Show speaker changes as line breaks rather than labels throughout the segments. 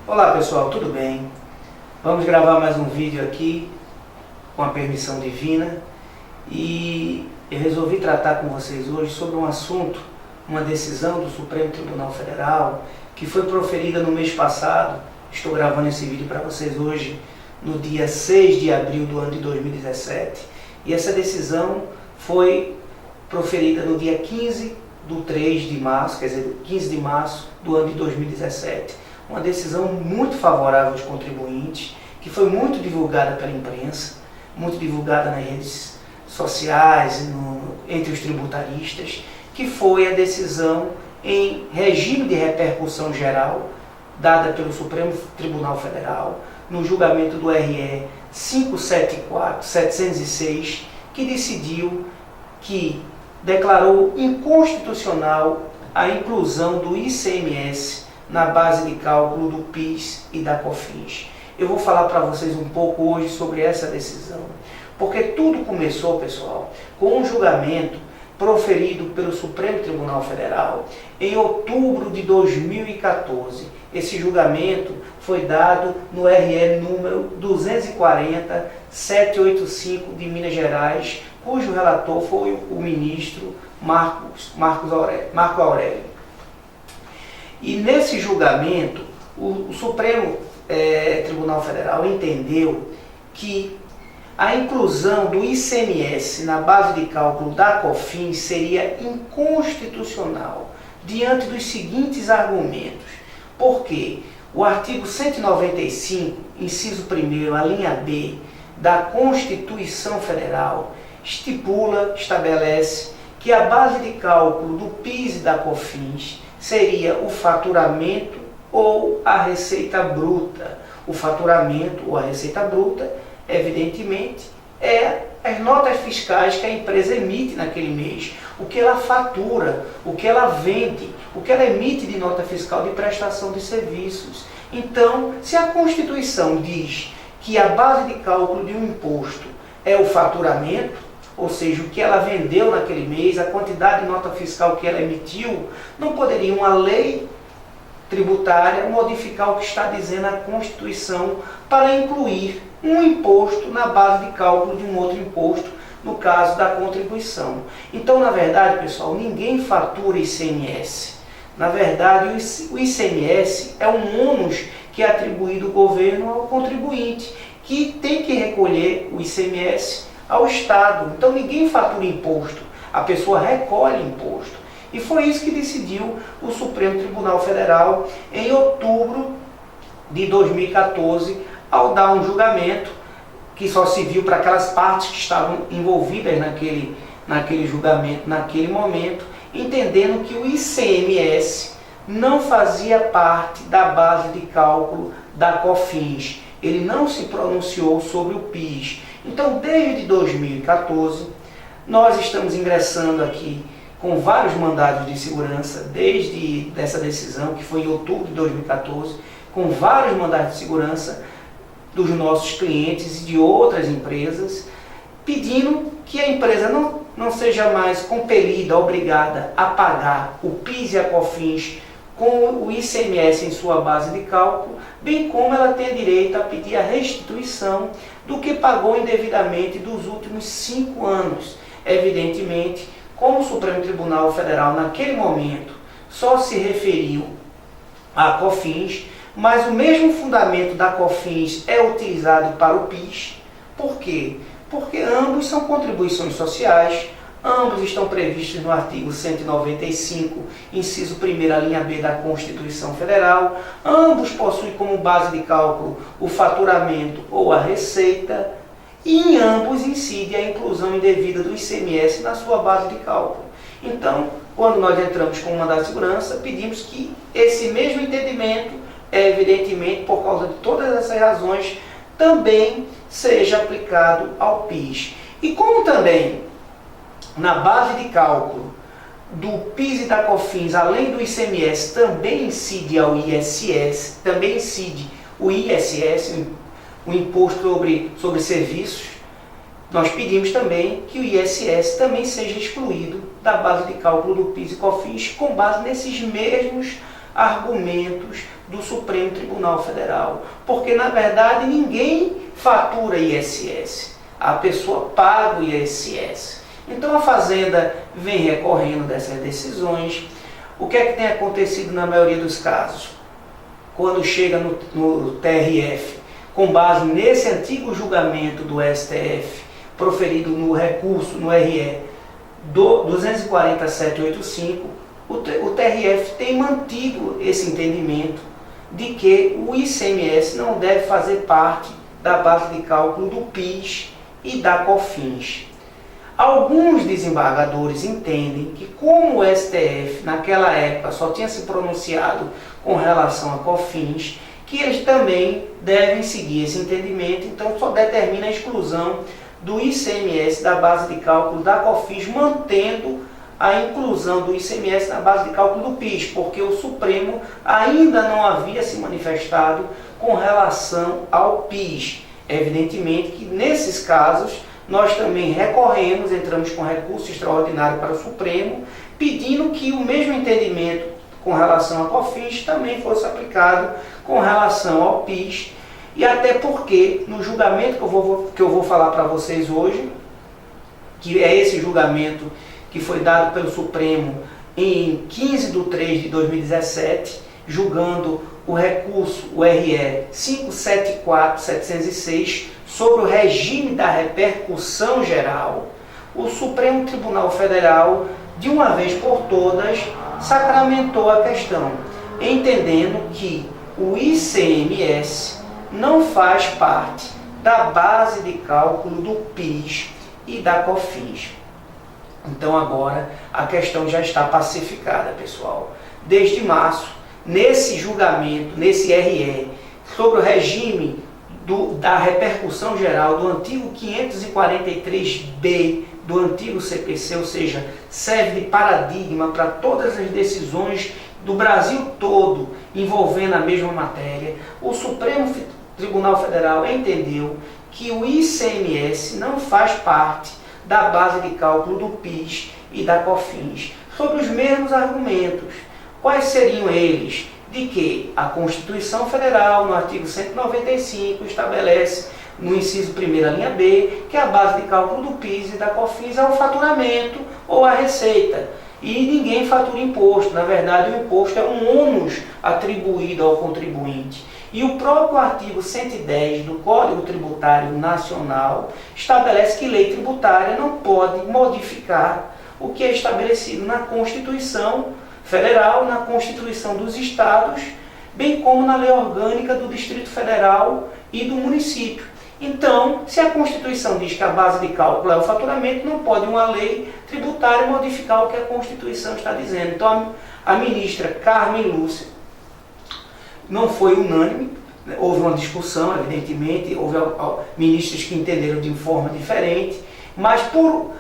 Olá pessoal, tudo bem? Vamos gravar mais um vídeo aqui com a permissão divina e eu resolvi tratar com vocês hoje sobre um assunto, uma decisão do Supremo Tribunal Federal que foi proferida no mês passado. Estou gravando esse vídeo para vocês hoje no dia 6 de abril do ano de 2017 e essa decisão foi proferida no dia 15 do 3 de março, quer dizer, 15 de março do ano de 2017. Uma decisão muito favorável aos contribuintes, que foi muito divulgada pela imprensa, muito divulgada nas redes sociais, entre os tributaristas, que foi a decisão em regime de repercussão geral, dada pelo Supremo Tribunal Federal, no julgamento do RE 574-706, que decidiu que declarou inconstitucional a inclusão do ICMS na base de cálculo do PIS e da COFINS. Eu vou falar para vocês um pouco hoje sobre essa decisão, porque tudo começou, pessoal, com um julgamento proferido pelo Supremo Tribunal Federal em outubro de 2014. Esse julgamento foi dado no RE número 240-785 de Minas Gerais, cujo relator foi o ministro Marco Aurélio. E nesse julgamento, o Supremo Tribunal Federal entendeu que a inclusão do ICMS na base de cálculo da COFINS seria inconstitucional, diante dos seguintes argumentos. Porque o artigo 195, inciso 1º, a linha B, da Constituição Federal, estabelece que a base de cálculo do PIS e da COFINS seria o faturamento ou a receita bruta. O faturamento ou a receita bruta, evidentemente, é as notas fiscais que a empresa emite naquele mês, o que ela fatura, o que ela vende, o que ela emite de nota fiscal de prestação de serviços. Então, se a Constituição diz que a base de cálculo de um imposto é o faturamento, ou seja, o que ela vendeu naquele mês, a quantidade de nota fiscal que ela emitiu, não poderia uma lei tributária modificar o que está dizendo a Constituição para incluir um imposto na base de cálculo de um outro imposto, no caso da contribuição. Então, na verdade, pessoal, ninguém fatura ICMS. Na verdade, o ICMS é um ônus que é atribuído do governo ao contribuinte, que tem que recolher o ICMS ao Estado. Então ninguém fatura imposto, a pessoa recolhe imposto. E foi isso que decidiu o Supremo Tribunal Federal em outubro de 2014, ao dar um julgamento que só se viu para aquelas partes que estavam envolvidas naquele julgamento, naquele momento, entendendo que o ICMS não fazia parte da base de cálculo da COFINS. Ele não se pronunciou sobre o PIS. Então, desde 2014, nós estamos ingressando aqui com vários mandados de segurança, desde essa decisão, que foi em outubro de 2014, com vários mandados de segurança dos nossos clientes e de outras empresas, pedindo que a empresa não seja mais compelida, obrigada a pagar o PIS e a COFINS com o ICMS em sua base de cálculo, bem como ela tem direito a pedir a restituição do que pagou indevidamente dos últimos 5 anos. Evidentemente, como o Supremo Tribunal Federal naquele momento só se referiu à COFINS, mas o mesmo fundamento da COFINS é utilizado para o PIS. Por quê? Porque ambos são contribuições sociais, ambos estão previstos no artigo 195, inciso 1º, a linha B da Constituição Federal. Ambos possuem como base de cálculo o faturamento ou a receita. E em ambos incide a inclusão indevida do ICMS na sua base de cálculo. Então, quando nós entramos com o mandado de segurança, pedimos que esse mesmo entendimento, evidentemente, por causa de todas essas razões, também seja aplicado ao PIS. E como também na base de cálculo do PIS e da COFINS, além do ICMS, também incide ao ISS, também incide o ISS, o Imposto sobre Serviços, nós pedimos também que o ISS também seja excluído da base de cálculo do PIS e COFINS, com base nesses mesmos argumentos do Supremo Tribunal Federal, porque na verdade ninguém fatura ISS, a pessoa paga o ISS. Então a Fazenda vem recorrendo dessas decisões. O que é que tem acontecido na maioria dos casos? Quando chega no TRF, com base nesse antigo julgamento do STF, proferido no recurso, no RE 24785, o TRF tem mantido esse entendimento de que o ICMS não deve fazer parte da base de cálculo do PIS e da COFINS. Alguns desembargadores entendem que, como o STF naquela época só tinha se pronunciado com relação a COFINS, que eles também devem seguir esse entendimento, então só determina a exclusão do ICMS da base de cálculo da COFINS, mantendo a inclusão do ICMS na base de cálculo do PIS, porque o Supremo ainda não havia se manifestado com relação ao PIS. Evidentemente que nesses casos nós também recorremos, entramos com recurso extraordinário para o Supremo, pedindo que o mesmo entendimento com relação a COFINS também fosse aplicado com relação ao PIS, e até porque no julgamento que eu vou falar para vocês hoje, que é esse julgamento que foi dado pelo Supremo em 15 de 3 de 2017, julgando o recurso, o RE 574706, sobre o regime da repercussão geral, o Supremo Tribunal Federal, de uma vez por todas, sacramentou a questão, entendendo que o ICMS não faz parte da base de cálculo do PIS e da COFINS. Então agora a questão já está pacificada, pessoal. Desde março, nesse julgamento, nesse RE, sobre o regime da repercussão geral do antigo 543B do antigo CPC, ou seja, serve de paradigma para todas as decisões do Brasil todo envolvendo a mesma matéria, o Supremo Tribunal Federal entendeu que o ICMS não faz parte da base de cálculo do PIS e da COFINS, sobre os mesmos argumentos. Quais seriam eles? De que a Constituição Federal, no artigo 195, estabelece, no inciso 1ª, linha B, que a base de cálculo do PIS e da COFINS é o faturamento ou a receita. E ninguém fatura imposto. Na verdade, o imposto é um ônus atribuído ao contribuinte. E o próprio artigo 110 do Código Tributário Nacional estabelece que lei tributária não pode modificar o que é estabelecido na Constituição Federal, na Constituição dos Estados, bem como na lei orgânica do Distrito Federal e do município. Então, se a Constituição diz que a base de cálculo é o faturamento, não pode uma lei tributária modificar o que a Constituição está dizendo. Então, a ministra Carmen Lúcia não foi unânime, houve uma discussão, evidentemente, houve ministros que entenderam de forma diferente, mas por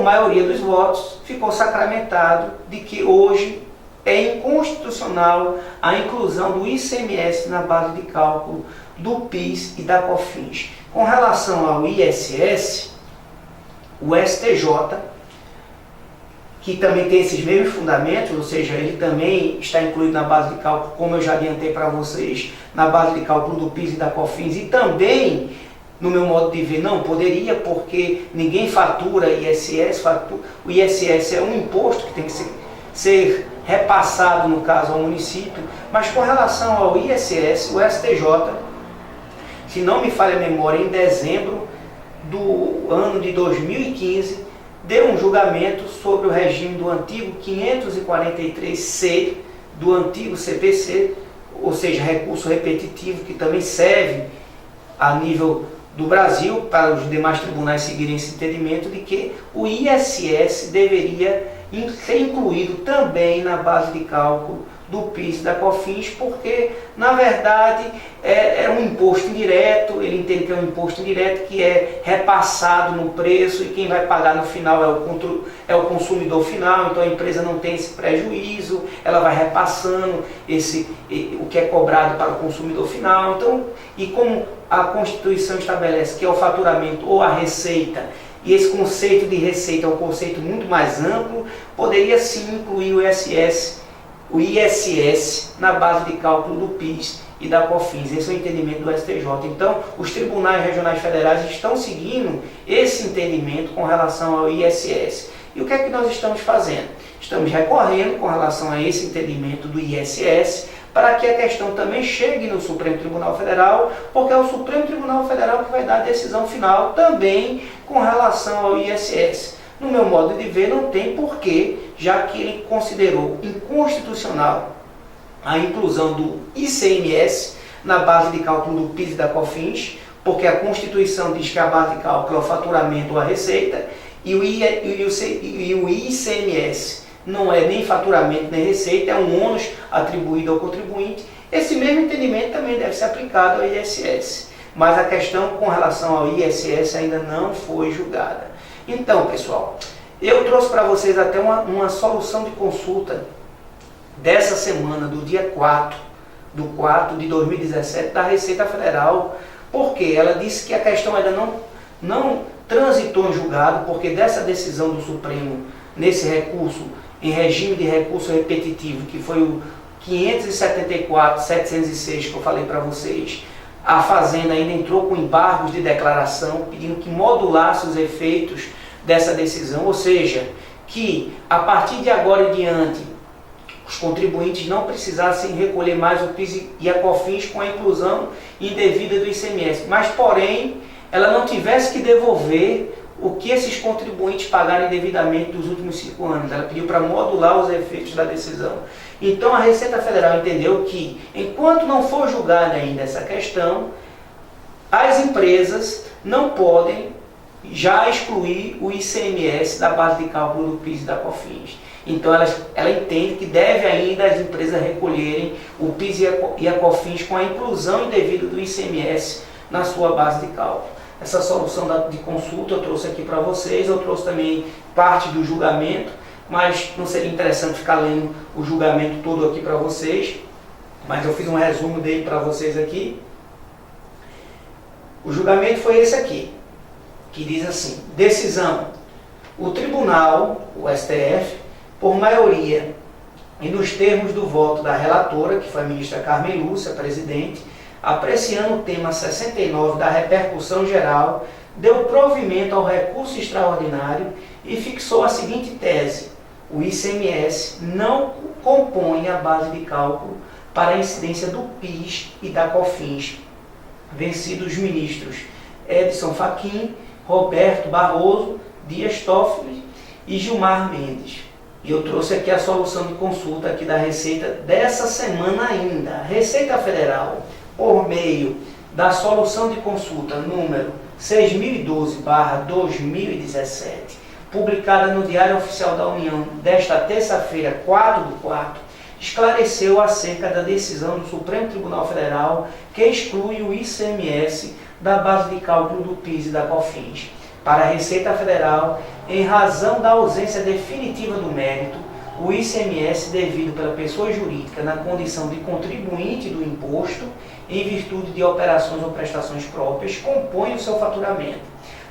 maioria dos votos ficou sacramentado de que hoje é inconstitucional a inclusão do ICMS na base de cálculo do PIS e da COFINS. Com relação ao ISS, o STJ, que também tem esses mesmos fundamentos, ou seja, ele também está incluído na base de cálculo, como eu já adiantei para vocês, na base de cálculo do PIS e da COFINS, e também, no meu modo de ver, não poderia, porque ninguém fatura ISS, o ISS é um imposto que tem que ser repassado, no caso, ao município, mas com relação ao ISS, o STJ, se não me falha a memória, em dezembro do ano de 2015, deu um julgamento sobre o regime do antigo 543C, do antigo CPC, ou seja, recurso repetitivo, que também serve a nível do Brasil, para os demais tribunais seguirem esse entendimento de que o ISS deveria ser incluído também na base de cálculo do PIS e da COFINS, porque, na verdade, é um imposto indireto, ele entende que é um imposto indireto que é repassado no preço e quem vai pagar no final é o consumidor final, então a empresa não tem esse prejuízo, ela vai repassando o que é cobrado para o consumidor final. Então, e como a Constituição estabelece que é o faturamento ou a receita, e esse conceito de receita é um conceito muito mais amplo, poderia sim incluir o ISS, o ISS na base de cálculo do PIS e da COFINS. Esse é o entendimento do STJ. Então, os tribunais regionais federais estão seguindo esse entendimento com relação ao ISS. E o que é que nós estamos fazendo? Estamos recorrendo com relação a esse entendimento do ISS para que a questão também chegue no Supremo Tribunal Federal, porque é o Supremo Tribunal Federal que vai dar a decisão final também com relação ao ISS. No meu modo de ver, não tem porquê, já que ele considerou inconstitucional a inclusão do ICMS na base de cálculo do PIS e da COFINS, porque a Constituição diz que a base de cálculo é o faturamento ou a receita, e o ICMS não é nem faturamento nem receita, é um ônus atribuído ao contribuinte. Esse mesmo entendimento também deve ser aplicado ao ISS. Mas a questão com relação ao ISS ainda não foi julgada. Então, pessoal, eu trouxe para vocês até uma solução de consulta dessa semana, do dia 4 de 2017, da Receita Federal, porque ela disse que a questão ainda não transitou em julgado, porque dessa decisão do Supremo, nesse recurso, em regime de recurso repetitivo, que foi o 574.706 que eu falei para vocês, a Fazenda ainda entrou com embargos de declaração, pedindo que modulasse os efeitos dessa decisão, ou seja, que a partir de agora em diante, os contribuintes não precisassem recolher mais o PIS e a COFINS com a inclusão indevida do ICMS, mas porém, ela não tivesse que devolver o que esses contribuintes pagaram indevidamente dos últimos 5 anos. Ela pediu para modular os efeitos da decisão. Então a Receita Federal entendeu que, enquanto não for julgada ainda essa questão, as empresas não podem já excluir o ICMS da base de cálculo do PIS e da COFINS. Então ela entende que deve ainda as empresas recolherem o PIS e a COFINS com a inclusão indevida do ICMS na sua base de cálculo. Essa solução de consulta eu trouxe aqui para vocês, eu trouxe também parte do julgamento, mas não seria interessante ficar lendo o julgamento todo aqui para vocês, mas eu fiz um resumo dele para vocês aqui. O julgamento foi esse aqui, que diz assim: decisão, o tribunal, o STF, por maioria e nos termos do voto da relatora, que foi a ministra Carmen Lúcia, presidente, apreciando o tema 69 da repercussão geral, deu provimento ao recurso extraordinário e fixou a seguinte tese: o ICMS não compõe a base de cálculo para a incidência do PIS e da COFINS, vencidos os ministros Edson Fachin, Roberto Barroso, Dias Toffoli e Gilmar Mendes. E eu trouxe aqui a solução de consulta aqui da Receita dessa semana ainda. A Receita Federal, por meio da solução de consulta número 6012/2017, publicada no Diário Oficial da União desta terça-feira, 4/4, esclareceu acerca da decisão do Supremo Tribunal Federal que exclui o ICMS da base de cálculo do PIS e da COFINS. Para a Receita Federal, em razão da ausência definitiva do mérito, o ICMS devido pela pessoa jurídica na condição de contribuinte do imposto, em virtude de operações ou prestações próprias, compõe o seu faturamento,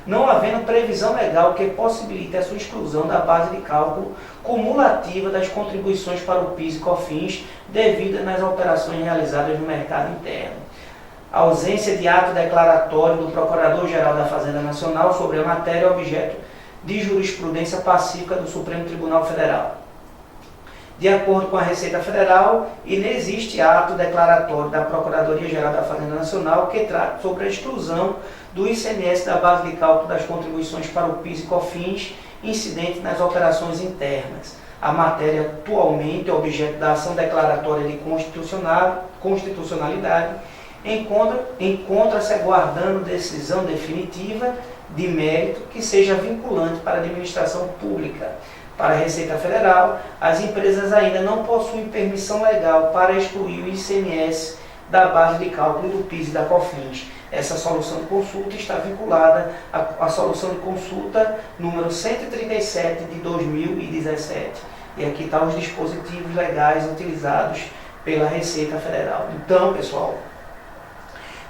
não havendo previsão legal que possibilite a sua exclusão da base de cálculo cumulativa das contribuições para o PIS e COFINS devidas nas operações realizadas no mercado interno. A ausência de ato declaratório do Procurador-Geral da Fazenda Nacional sobre a matéria objeto de jurisprudência pacífica do Supremo Tribunal Federal. De acordo com a Receita Federal, inexiste ato declaratório da Procuradoria-Geral da Fazenda Nacional que trata sobre a exclusão do ICMS da base de cálculo das contribuições para o PIS e COFINS incidente nas operações internas. A matéria atualmente é objeto da ação declaratória de constitucionalidade, encontra-se aguardando decisão definitiva de mérito que seja vinculante para a administração pública. Para a Receita Federal, as empresas ainda não possuem permissão legal para excluir o ICMS da base de cálculo do PIS e da COFINS. Essa solução de consulta está vinculada à solução de consulta número 137 de 2017. E aqui estão os dispositivos legais utilizados pela Receita Federal. Então, pessoal,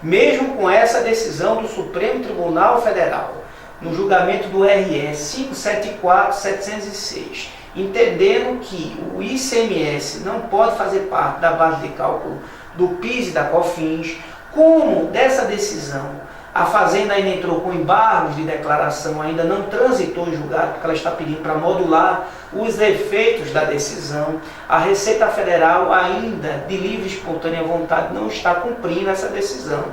mesmo com essa decisão do Supremo Tribunal Federal, no julgamento do RE 574/706, entendendo que o ICMS não pode fazer parte da base de cálculo do PIS e da COFINS, como dessa decisão a Fazenda ainda entrou com embargos de declaração, ainda não transitou em julgado, porque ela está pedindo para modular os efeitos da decisão. A Receita Federal ainda, de livre e espontânea vontade, não está cumprindo essa decisão.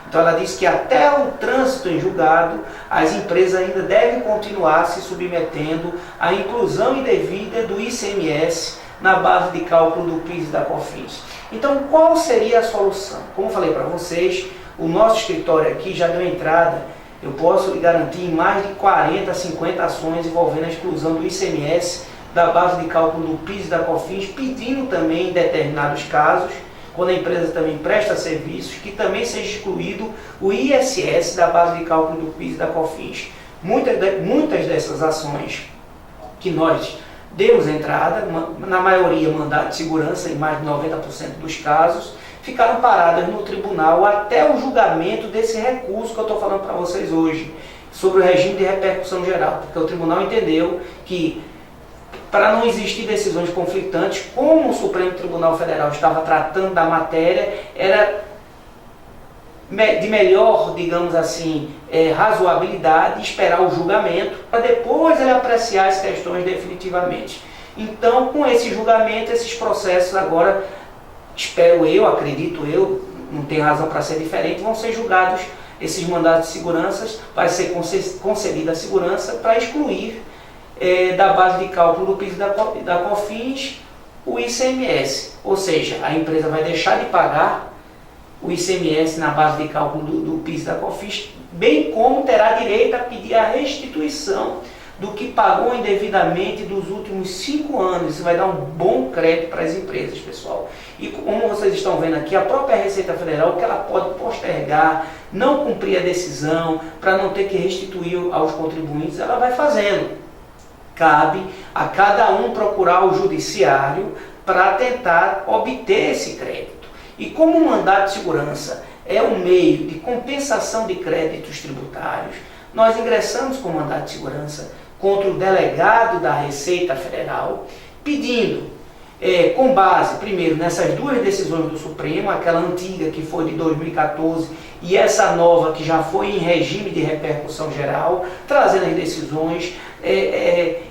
Então ela diz que até o trânsito em julgado, as empresas ainda devem continuar se submetendo à inclusão indevida do ICMS na base de cálculo do PIS e da COFINS. Então qual seria a solução? Como eu falei para vocês, o nosso escritório aqui já deu entrada, eu posso lhe garantir, em mais de 40, 50 ações envolvendo a exclusão do ICMS da base de cálculo do PIS e da COFINS, pedindo também em determinados casos, quando a empresa também presta serviços, que também seja excluído o ISS da base de cálculo do PIS e da COFINS. Muitas dessas ações que nós demos entrada, na maioria mandado de segurança, em mais de 90% dos casos, ficaram paradas no tribunal até o julgamento desse recurso que eu estou falando para vocês hoje, sobre o regime de repercussão geral, porque o tribunal entendeu que, para não existir decisões conflitantes, como o Supremo Tribunal Federal estava tratando da matéria, era de melhor, digamos assim, razoabilidade esperar o julgamento, para depois ele apreciar as questões definitivamente. Então, com esse julgamento, esses processos agora, espero eu, acredito eu, não tem razão para ser diferente, vão ser julgados esses mandados de segurança, vai ser concedida a segurança para excluir da base de cálculo do PIS e da COFINS o ICMS. Ou seja, a empresa vai deixar de pagar o ICMS na base de cálculo do PIS e da COFINS, bem como terá direito a pedir a restituição do que pagou indevidamente dos últimos 5 anos. Isso vai dar um bom crédito para as empresas, pessoal. E como vocês estão vendo aqui, a própria Receita Federal, que ela pode postergar, não cumprir a decisão, para não ter que restituir aos contribuintes, ela vai fazendo. Cabe a cada um procurar o judiciário para tentar obter esse crédito. E como o mandado de segurança é um meio de compensação de créditos tributários, nós ingressamos com o mandado de segurança contra o delegado da Receita Federal, pedindo, com base, primeiro, nessas duas decisões do Supremo, aquela antiga que foi de 2014 e essa nova que já foi em regime de repercussão geral, trazendo as decisões,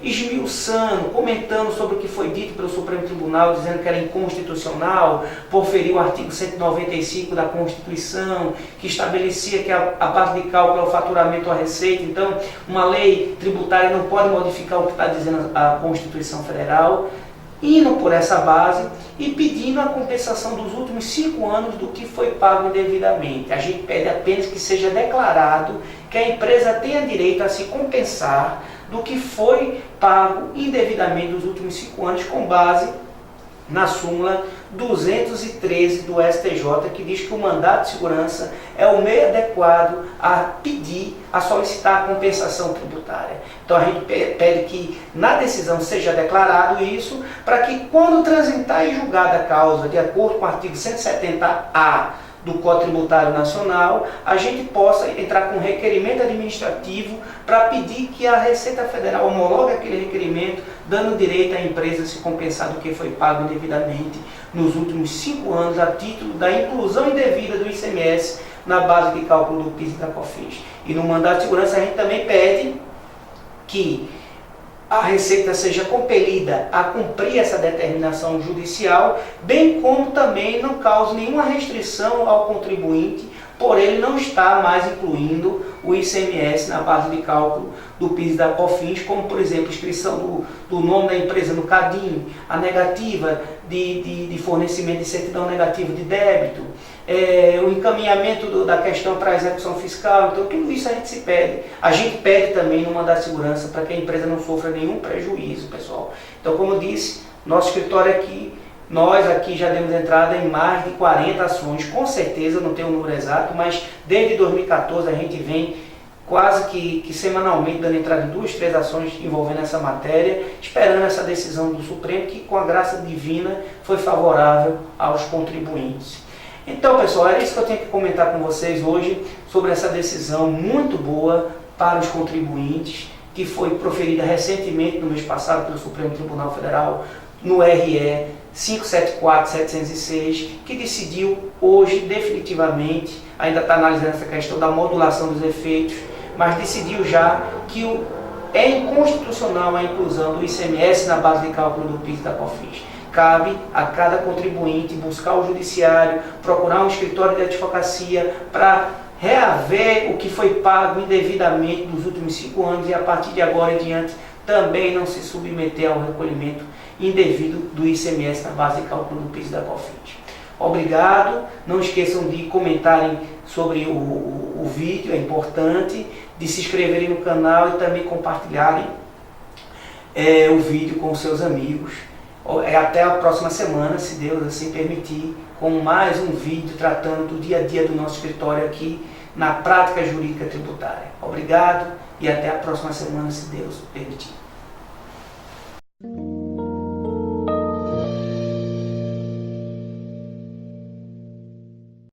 esmiuçando, comentando sobre o que foi dito pelo Supremo Tribunal, dizendo que era inconstitucional, por ferir o artigo 195 da Constituição, que estabelecia que a base de cálculo é o faturamento à receita. Então, uma lei tributária não pode modificar o que está dizendo a Constituição Federal, indo por essa base e pedindo a compensação dos últimos 5 anos do que foi pago indevidamente. A gente pede apenas que seja declarado que a empresa tenha direito a se compensar do que foi pago indevidamente nos últimos 5 anos, com base na súmula 213 do STJ, que diz que o mandato de segurança é o meio adequado a pedir, a solicitar a compensação tributária. Então a gente pede que na decisão seja declarado isso, para que quando transitar em julgada a causa, de acordo com o artigo 170-A do Código Tributário Nacional, a gente possa entrar com requerimento administrativo para pedir que a Receita Federal homologue aquele requerimento, dando direito à empresa se compensar do que foi pago indevidamente nos últimos 5 anos, a título da inclusão indevida do ICMS na base de cálculo do PIS e da COFINS. E no mandado de segurança a gente também pede que a Receita seja compelida a cumprir essa determinação judicial, bem como também não cause nenhuma restrição ao contribuinte, por ele não estar mais incluindo o ICMS na base de cálculo do PIS e da COFINS, como, por exemplo, inscrição do nome da empresa no CADIM, a negativa de fornecimento de certidão negativa de débito, o encaminhamento da questão para a execução fiscal. Então, tudo isso a gente pede também no mandado de segurança para que a empresa não sofra nenhum prejuízo, pessoal. Então, como eu disse, nosso escritório aqui, nós aqui já demos entrada em mais de 40 ações, com certeza, não tenho o número exato, mas desde 2014 a gente vem quase que semanalmente dando entrada em 2, 3 ações envolvendo essa matéria, esperando essa decisão do Supremo, que com a graça divina foi favorável aos contribuintes. Então, pessoal, era isso que eu tinha que comentar com vocês hoje sobre essa decisão muito boa para os contribuintes, que foi proferida recentemente, no mês passado, pelo Supremo Tribunal Federal, no RE 574/706, que decidiu hoje definitivamente, ainda está analisando essa questão da modulação dos efeitos, mas decidiu já que é inconstitucional a inclusão do ICMS na base de cálculo do PIS e da COFINS. Cabe a cada contribuinte buscar o judiciário, procurar um escritório de advocacia para reaver o que foi pago indevidamente nos últimos 5 anos e a partir de agora em diante também não se submeter ao recolhimento indevido do ICMS na base de cálculo do PIS e da COFINS. Obrigado, não esqueçam de comentarem sobre o vídeo, é importante, de se inscreverem no canal e também compartilharem o vídeo com os seus amigos. Até a próxima semana, se Deus assim permitir, com mais um vídeo tratando do dia a dia do nosso escritório aqui na prática jurídica tributária. Obrigado e até a próxima semana, se Deus permitir.